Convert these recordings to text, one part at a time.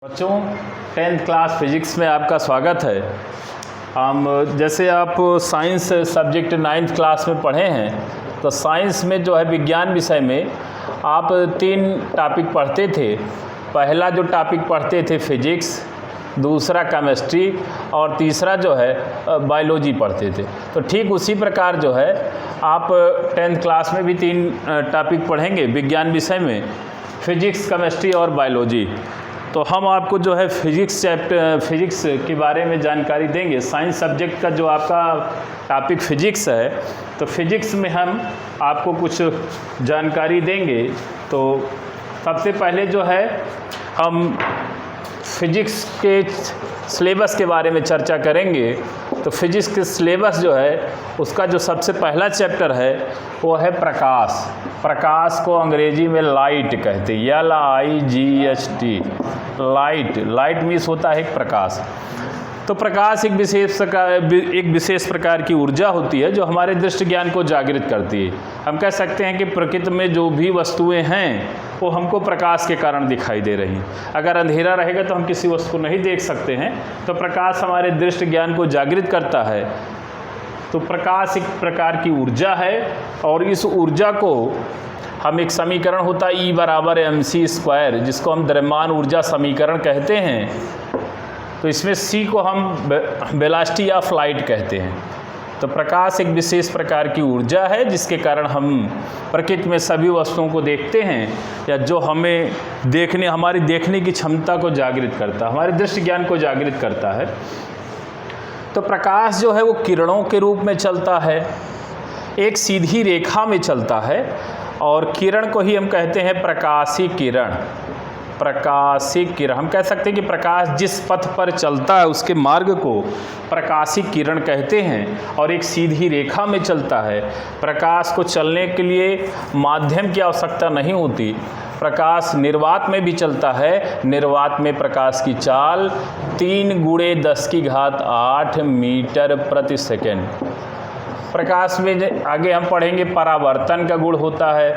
बच्चों 10th class physics में आपका स्वागत है। हम जैसे आप साइंस सब्जेक्ट 9th क्लास में पढ़े हैं तो साइंस में जो है विज्ञान विषय में आप 3 टॉपिक पढ़ते थे। पहला जो टॉपिक पढ़ते थे फिजिक्स, दूसरा केमिस्ट्री और तीसरा जो है बायोलॉजी पढ़ते थे। तो ठीक उसी प्रकार जो है आप 10th क्लास में भी 3 टॉपिक पढ़ेंगे विज्ञान विषय में, फिजिक्स, केमिस्ट्री और बायोलॉजी। तो हम आपको जो है फिजिक्स के बारे में जानकारी देंगे। साइंस सब्जेक्ट का जो आपका टॉपिक फिजिक्स है, तो फिजिक्स में हम आपको कुछ जानकारी देंगे। तो सबसे पहले जो है हम फिजिक्स के सिलेबस के बारे में चर्चा करेंगे। तो फिजिक्स के सिलेबस जो है उसका जो सबसे पहला चैप्टर है वो है प्रकाश। प्रकाश को अंग्रेजी में लाइट कहते हैं, LIGHT, लाइट मीन्स होता है एक प्रकाश। तो प्रकाश एक विशेष प्रकार की ऊर्जा होती है जो हमारे दृष्टि ज्ञान को जागृत करती है। हम कह सकते हैं कि प्रकृति में जो भी वस्तुएं हैं वो हमको प्रकाश के कारण दिखाई दे रही हैं। अगर अंधेरा रहेगा तो हम किसी वस्तु को नहीं देख सकते हैं, तो प्रकाश हमारे दृष्टि ज्ञान को जागृत करता है। तो प्रकाश एक प्रकार की ऊर्जा है और इस ऊर्जा को हम एक समीकरण होता है E = mc², जिसको हम द्रव्यमान ऊर्जा समीकरण कहते हैं। तो इसमें C को हम वेलोसिटी ऑफ लाइट कहते हैं। तो प्रकाश एक विशेष प्रकार की ऊर्जा है जिसके कारण हम प्रकृति में सभी वस्तुओं को देखते हैं, या जो हमें हमारी देखने की क्षमता को जागृत करता है, हमारे दृष्टि ज्ञान को जागृत करता है। तो प्रकाश जो है वो किरणों के रूप में चलता है, एक सीधी रेखा में चलता है, और किरण को ही हम कहते हैं प्रकाशी किरण। प्रकाशी किरण हम कह सकते हैं कि प्रकाश जिस पथ पर चलता है उसके मार्ग को प्रकाशी किरण कहते हैं, और एक सीधी रेखा में चलता है। प्रकाश को चलने के लिए माध्यम की आवश्यकता नहीं होती। प्रकाश निर्वात में भी चलता है। निर्वात में प्रकाश की चाल 3 × 10⁸ मीटर प्रति सेकेंड। प्रकाश में आगे हम पढ़ेंगे परावर्तन का गुण होता है,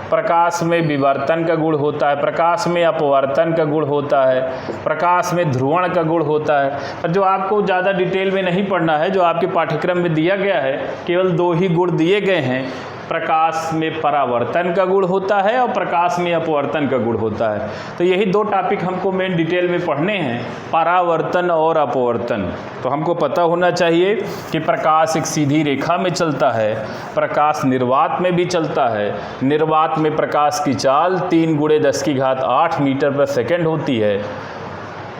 प्रकाश में विवर्तन का गुण होता है, प्रकाश में अपवर्तन का गुण होता है, प्रकाश में ध्रुवण का गुण होता है। और जो आपको ज़्यादा डिटेल में नहीं पढ़ना है, जो आपके पाठ्यक्रम में दिया गया है, केवल 2 ही गुण दिए गए हैं। प्रकाश में परावर्तन का गुण होता है और प्रकाश में अपवर्तन का गुण होता है। तो यही 2 टॉपिक हमको मेन डिटेल में पढ़ने हैं, परावर्तन और अपवर्तन। तो हमको पता होना चाहिए कि प्रकाश एक सीधी रेखा में चलता है, प्रकाश निर्वात में भी चलता है। निर्वात में प्रकाश की चाल 3 × 10⁸ मीटर प्रति सेकेंड होती है,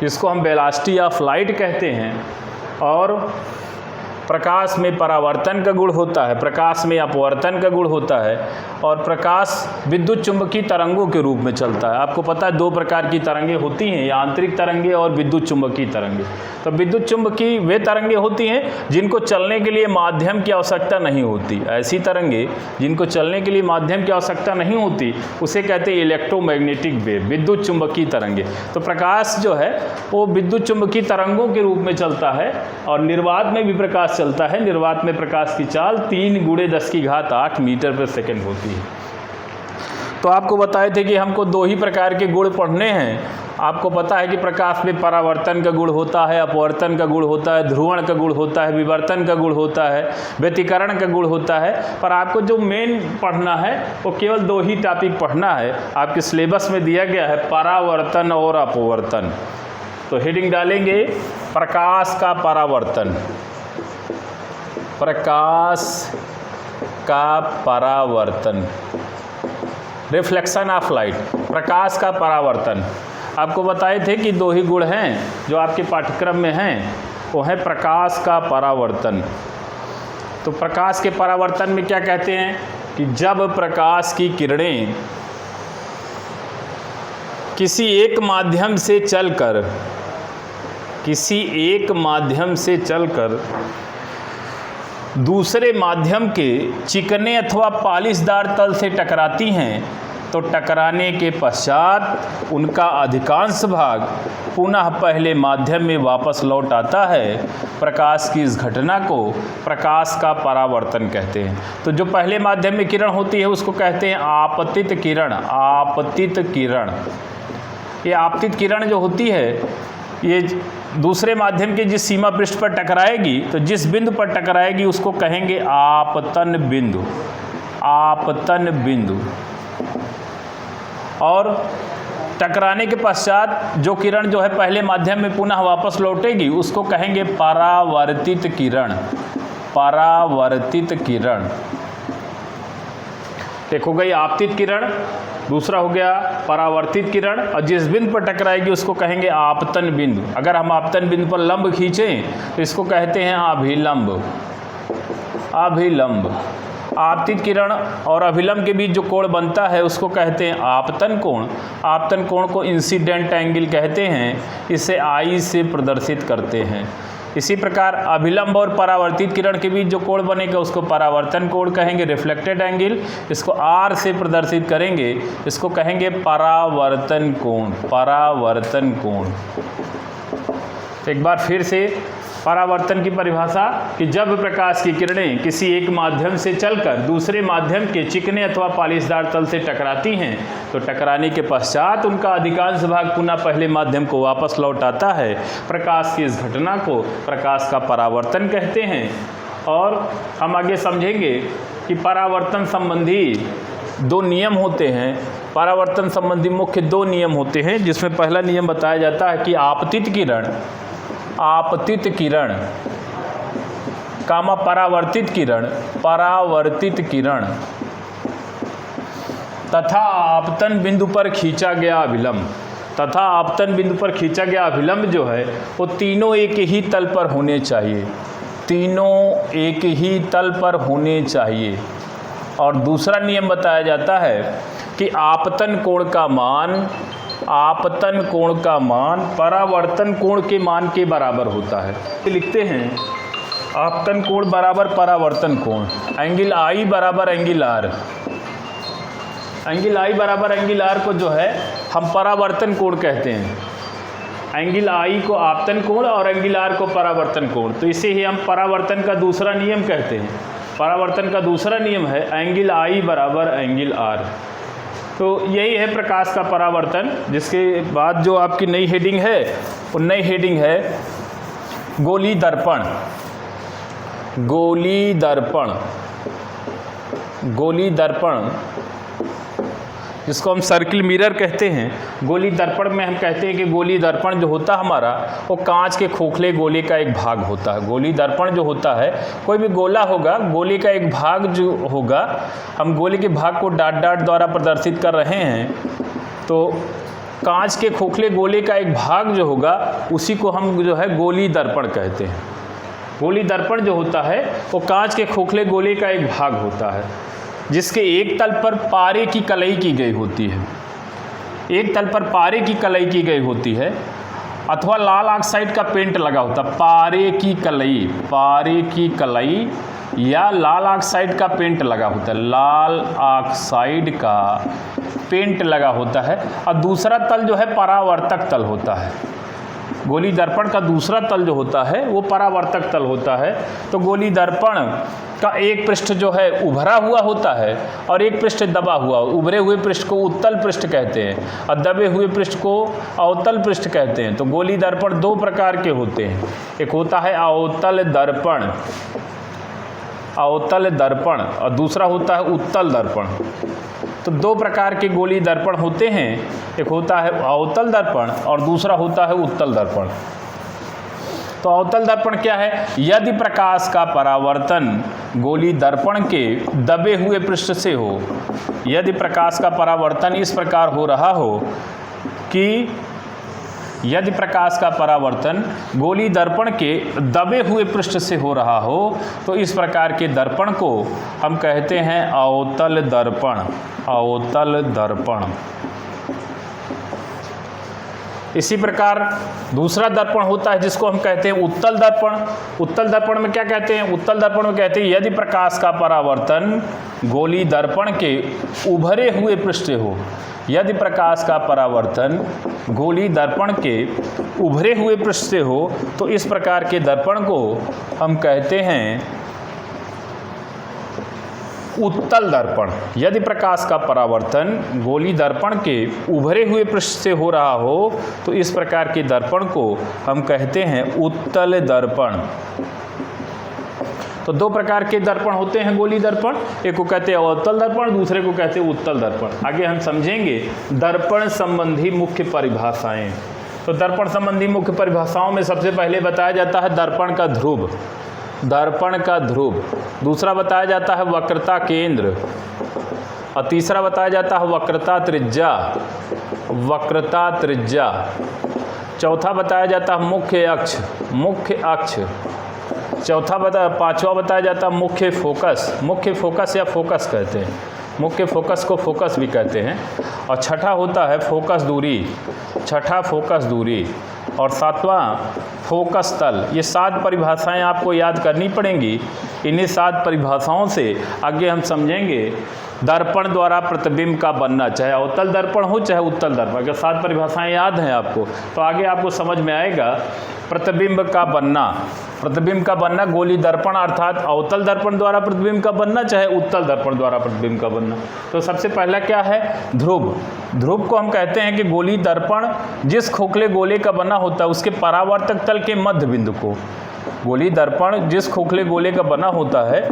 इसको हम वेलोसिटी ऑफ लाइट कहते हैं। और प्रकाश में परावर्तन का गुण होता है, प्रकाश में अपवर्तन का गुण होता है, और प्रकाश विद्युत चुंबकीय तरंगों के रूप में चलता है। आपको पता है 2 प्रकार की तरंगें होती हैं, यांत्रिक तरंगें और विद्युत चुंबकीय तरंगें। तो विद्युत चुंबकीय वे तरंगें होती हैं जिनको चलने के लिए माध्यम की आवश्यकता नहीं होती। ऐसी तरंगें जिनको चलने के लिए माध्यम की आवश्यकता नहीं होती उसे कहते हैं इलेक्ट्रोमैग्नेटिक वेव, विद्युत चुंबकीय तरंगें। तो प्रकाश जो है वो विद्युत चुंबकीय तरंगों के रूप में चलता है, और निर्वात में भी प्रकाश चलता है। निर्वात में प्रकाश की चाल 3 × 10⁸ मीटर प्रति सेकेंड होती है। तो आपको बताए थे कि हमको 2 ही प्रकार के गुण पढ़ने हैं। आपको पता है कि प्रकाश में परावर्तन का गुण होता है, अपवर्तन का गुण होता है, ध्रुवण का गुण होता है, विवर्तन का गुण होता है, व्यतिकरण का गुण होता है। पर आपको जो मेन पढ़ना है वो केवल 2 ही टॉपिक पढ़ना है। आपके सिलेबस में दिया गया है परावर्तन और अपवर्तन। तो हेडिंग डालेंगे प्रकाश का परावर्तन। प्रकाश का परावर्तन, रिफ्लेक्शन ऑफ लाइट, प्रकाश का परावर्तन। आपको बताए थे कि 2 ही गुण हैं जो आपके पाठ्यक्रम में हैं, वो है प्रकाश का परावर्तन। तो प्रकाश के परावर्तन में क्या कहते हैं कि जब प्रकाश की किरणें किसी एक माध्यम से चलकर दूसरे माध्यम के चिकने अथवा पॉलिशदार तल से टकराती हैं, तो टकराने के पश्चात उनका अधिकांश भाग पुनः पहले माध्यम में वापस लौट आता है। प्रकाश की इस घटना को प्रकाश का परावर्तन कहते हैं। तो जो पहले माध्यम में किरण होती है उसको कहते हैं आपतित किरण। आपतित किरण ये आपतित किरण जो होती है ये दूसरे माध्यम के जिस सीमा पृष्ठ पर टकराएगी, तो जिस बिंदु पर टकराएगी उसको कहेंगे आपतन बिंदु, आपतन बिंदु। और टकराने के पश्चात जो किरण जो है पहले माध्यम में पुनः वापस लौटेगी उसको कहेंगे परावर्तित किरण, परावर्तित किरण। एक हो गई आपतित किरण, दूसरा हो गया परावर्तित किरण, और जिस बिंदु पर टकराएगी उसको कहेंगे आपतन बिंदु। अगर हम आपतन बिंदु पर लंब खींचें तो इसको कहते हैं अभिलंब, अभिलंब। आपतित किरण और अभिलंब के बीच जो कोण बनता है उसको कहते हैं आपतन कोण। आपतन कोण को इंसिडेंट एंगल कहते हैं, इसे आई से प्रदर्शित करते हैं। इसी प्रकार अभिलंब और परावर्तित किरण के बीच जो कोण बनेगा उसको परावर्तन कोण कहेंगे, रिफ्लेक्टेड एंगल। इसको आर से प्रदर्शित करेंगे, इसको कहेंगे परावर्तन कोण, परावर्तन कोण। एक बार फिर से परावर्तन की परिभाषा कि जब प्रकाश की किरणें किसी एक माध्यम से चलकर दूसरे माध्यम के चिकने अथवा पालिशदार तल से टकराती हैं तो टकराने के पश्चात उनका अधिकांश भाग पुनः पहले माध्यम को वापस लौट आता है। प्रकाश की इस घटना को प्रकाश का परावर्तन कहते हैं। और हम आगे समझेंगे कि परावर्तन संबंधी दो नियम होते हैं। परावर्तन संबंधी मुख्य दो नियम होते हैं, जिसमें पहला नियम बताया जाता है कि आपतित किरण, आपतित किरण कामा परावर्तित किरण, परावर्तित किरण तथा आपतन बिंदु पर खींचा गया अभिलंब, तथा आपतन बिंदु पर खींचा गया अभिलंब जो है वो तीनों एक ही तल पर होने चाहिए, तीनों एक ही तल पर होने चाहिए। और दूसरा नियम बताया जाता है कि आपतन कोण का मान, आपतन कोण का मान परावर्तन कोण के मान के बराबर होता है। लिखते हैं आपतन कोण बराबर परावर्तन कोण, एंगल आई बराबर एंगल आर। एंगल आई बराबर एंगल आर को जो है हम परावर्तन कोण कहते हैं। एंगल आई को आपतन कोण और एंगल आर को परावर्तन कोण, तो इसे ही हम परावर्तन का दूसरा नियम कहते हैं। परावर्तन का दूसरा नियम है एंगल आई बराबर एंगल आर। तो यही है प्रकाश का परावर्तन। जिसके बाद जो आपकी नई हेडिंग है वो नई हेडिंग है गोली दर्पण, गोली दर्पण, गोली दर्पण जिसको हम सर्किल मिरर कहते हैं। गोली दर्पण में हम कहते हैं कि गोली दर्पण जो होता है हमारा वो कांच के खोखले गोले का एक भाग होता है। गोली दर्पण जो होता है, कोई भी गोला होगा, गोले का एक भाग जो होगा, हम गोले के भाग को डॉट डॉट द्वारा प्रदर्शित कर रहे हैं, तो कांच के खोखले गोले का एक भाग जो होगा उसी को हम जो है गोली दर्पण कहते हैं। गोली दर्पण जो होता है वो कांच के खोखले गोले का एक भाग होता है, जिसके एक तल पर पारे की कलई की गई होती है, एक तल पर पारे की कलई की गई होती है अथवा लाल ऑक्साइड का पेंट लगा होता है। पारे की कलई, पारे की कलई या लाल ऑक्साइड का पेंट लगा होता है, लाल ऑक्साइड का पेंट लगा होता है। और दूसरा तल जो है परावर्तक तल होता है। गोली दर्पण का दूसरा तल जो होता है वो परावर्तक तल होता है। तो गोली दर्पण का एक पृष्ठ जो है उभरा हुआ होता है और एक पृष्ठ दबा हुआ। उभरे हुए पृष्ठ को उत्तल पृष्ठ कहते हैं और दबे हुए पृष्ठ को अवतल पृष्ठ कहते हैं। तो गोली दर्पण दो प्रकार के होते हैं, एक होता है अवतल दर्पण, अवतल दर्पण, और दूसरा होता है उत्तल दर्पण। तो दो प्रकार के गोली दर्पण होते हैं, एक होता है अवतल दर्पण और दूसरा होता है उत्तल दर्पण। तो अवतल दर्पण क्या है? यदि प्रकाश का परावर्तन गोली दर्पण के दबे हुए पृष्ठ से हो, यदि प्रकाश का परावर्तन इस प्रकार हो रहा हो कि यदि प्रकाश का परावर्तन गोली दर्पण के दबे हुए पृष्ठ से हो रहा हो तो इस प्रकार के दर्पण को हम कहते हैं अवतल दर्पण, अवतल दर्पण। इसी प्रकार दूसरा दर्पण होता है जिसको हम कहते हैं उत्तल दर्पण। उत्तल दर्पण में क्या कहते हैं? उत्तल दर्पण में कहते हैं यदि प्रकाश का परावर्तन गोली दर्पण के उभरे हुए पृष्ठ से हो, यदि प्रकाश का परावर्तन गोली दर्पण के उभरे हुए पृष्ठ से हो तो इस प्रकार के दर्पण को हम कहते हैं उत्तल दर्पण, यदि प्रकाश का परावर्तन गोली दर्पण के उभरे हुए पृष्ठ से हो रहा हो तो इस प्रकार के दर्पण को हम कहते हैं उत्तल दर्पण। तो दो प्रकार के दर्पण होते हैं गोली दर्पण, एक को कहते हैं अवतल दर्पण, दूसरे को कहते हैं उत्तल दर्पण। आगे हम समझेंगे दर्पण संबंधी मुख्य परिभाषाएं। तो दर्पण संबंधी मुख्य परिभाषाओं में सबसे पहले बताया जाता है दर्पण का ध्रुव, दर्पण का ध्रुव। दूसरा बताया जाता है वक्रता केंद्र, और तीसरा बताया जाता है वक्रता त्रिज्या, वक्रता त्रिज्या। चौथा बताया जाता है मुख्य अक्ष, मुख्य अक्ष। पांचवा बताया जाता है मुख्य फोकस, मुख्य फोकस या फोकस कहते हैं, मुख्य फोकस को फोकस भी कहते हैं। और छठा होता है फोकस दूरी, छठा फोकस दूरी। और सातवां फोकस तल। ये 7 परिभाषाएं आपको याद करनी पड़ेंगी। इन्हीं 7 परिभाषाओं से आगे हम समझेंगे दर्पण द्वारा प्रतिबिंब का बनना, चाहे अवतल दर्पण हो चाहे उत्तल दर्पण। अगर 7 परिभाषाएं याद हैं आपको तो आगे आपको समझ में आएगा प्रतिबिंब का बनना, प्रतिबिंब का बनना गोली दर्पण अर्थात अवतल दर्पण द्वारा प्रतिबिंब का बनना चाहे उत्तल दर्पण द्वारा प्रतिबिंब का बनना। तो सबसे पहला क्या है ध्रुव। ध्रुव को हम कहते हैं कि गोली दर्पण जिस खोखले गोले का बना होता है उसके परावर्तक तल के मध्य बिंदु को, गोली दर्पण जिस खोखले गोले का बना होता है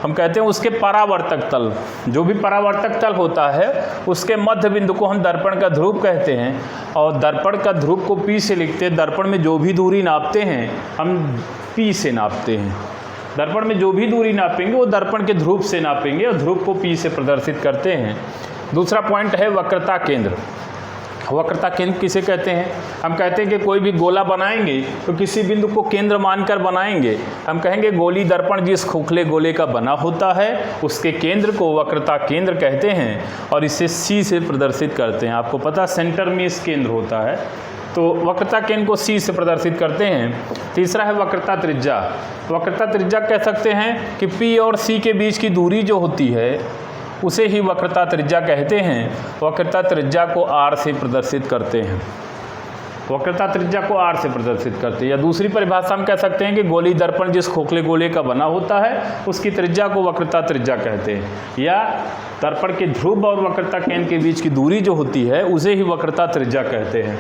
हम कहते हैं उसके परावर्तक तल, जो भी परावर्तक तल होता है उसके मध्य बिंदु को हम दर्पण का ध्रुव कहते हैं। और दर्पण का ध्रुव को P से लिखते हैं। दर्पण में जो भी दूरी नापते हैं हम P से नापते हैं। दर्पण में जो भी दूरी नापेंगे वो दर्पण के ध्रुव से नापेंगे और ध्रुव को P से प्रदर्शित करते हैं। दूसरा पॉइंट है वक्रता केंद्र। वक्रता केंद्र किसे कहते हैं? हम कहते हैं कि कोई भी गोला बनाएंगे तो किसी बिंदु को केंद्र मानकर बनाएंगे। हम कहेंगे गोली दर्पण जिस खोखले गोले का बना होता है उसके केंद्र को वक्रता केंद्र कहते हैं और इसे C से प्रदर्शित करते हैं। आपको पता सेंटर में इस केंद्र होता है तो वक्रता केंद्र को C से प्रदर्शित करते हैं। तीसरा है वक्रता त्रिज्या। वक्रता त्रिज्या कह सकते हैं कि P और C के बीच की दूरी जो होती है उसे ही वक्रता त्रिज्या कहते हैं। वक्रता त्रिज्या को R से प्रदर्शित करते हैं, वक्रता त्रिज्या को R से प्रदर्शित करते हैं। या दूसरी परिभाषा हम कह सकते हैं कि गोली दर्पण जिस खोखले गोले का बना होता है उसकी त्रिज्या को वक्रता त्रिज्या कहते हैं। या दर्पण के ध्रुव और वक्रता केंद्र के बीच की दूरी जो होती है उसे ही वक्रता त्रिज्या कहते हैं।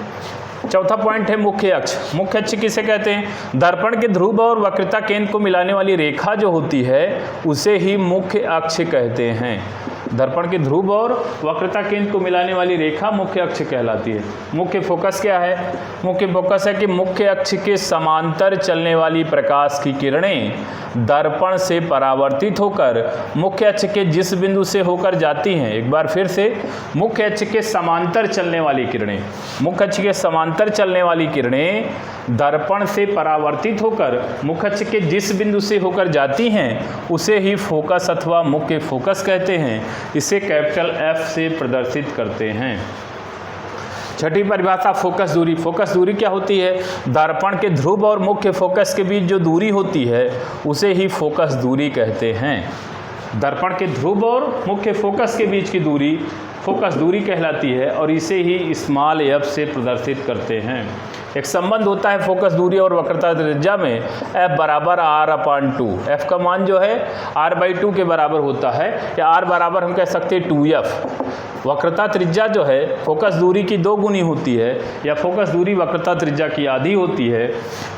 चौथा पॉइंट है मुख्य अक्ष। मुख्य अक्ष किसे कहते हैं? दर्पण के ध्रुव और वक्रता केंद्र को मिलाने वाली रेखा जो होती है उसे ही मुख्य अक्ष कहते हैं। दर्पण के ध्रुव और वक्रता केंद्र को मिलाने वाली रेखा मुख्य अक्ष कहलाती है। मुख्य फोकस क्या है? मुख्य फोकस है कि मुख्य अक्ष के समांतर चलने वाली प्रकाश की किरणें दर्पण से परावर्तित होकर मुख्य अक्ष के जिस बिंदु से होकर जाती हैं, एक बार फिर से, मुख्य अक्ष के समांतर चलने वाली किरणें, मुख्य अक्ष के समांतर चलने वाली किरणें दर्पण से परावर्तित होकर मुख्य अक्ष के जिस बिंदु से होकर जाती हैं उसे ही फोकस अथवा मुख्य फोकस कहते हैं। इसे कैपिटल F से प्रदर्शित करते हैं। छठी परिभाषा फोकस दूरी। फोकस दूरी क्या होती है? दर्पण के ध्रुव और मुख्य फोकस के बीच जो दूरी होती है उसे ही फोकस दूरी कहते हैं। दर्पण के ध्रुव और मुख्य फोकस के बीच की दूरी फोकस दूरी कहलाती है और इसे ही स्मॉल f से प्रदर्शित करते हैं। एक संबंध होता है फोकस दूरी और वक्रता त्रिज्या में, F बराबर R/2। F का मान जो है R/2 के बराबर होता है, या R बराबर हम कह सकते हैं 2F। वक्रता त्रिज्या जो है फोकस दूरी की 2 गुनी होती है, या फोकस दूरी वक्रता त्रिज्या की आधी होती है।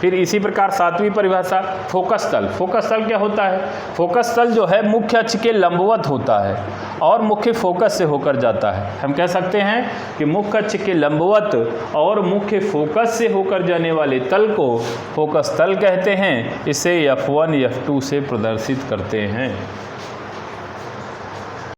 फिर इसी प्रकार 7वीं परिभाषा फोकस तल। फोकस तल क्या होता है? फोकस तल जो है मुख्य अक्ष के लंबवत होता है और मुख्य फोकस से होकर जाता है। हम कह सकते हैं कि मुख्य अक्ष के लंबवत और मुख्य फोकस से होकर जाने वाले तल को फोकस तल कहते हैं। इसे F1 F2 से प्रदर्शित करते हैं।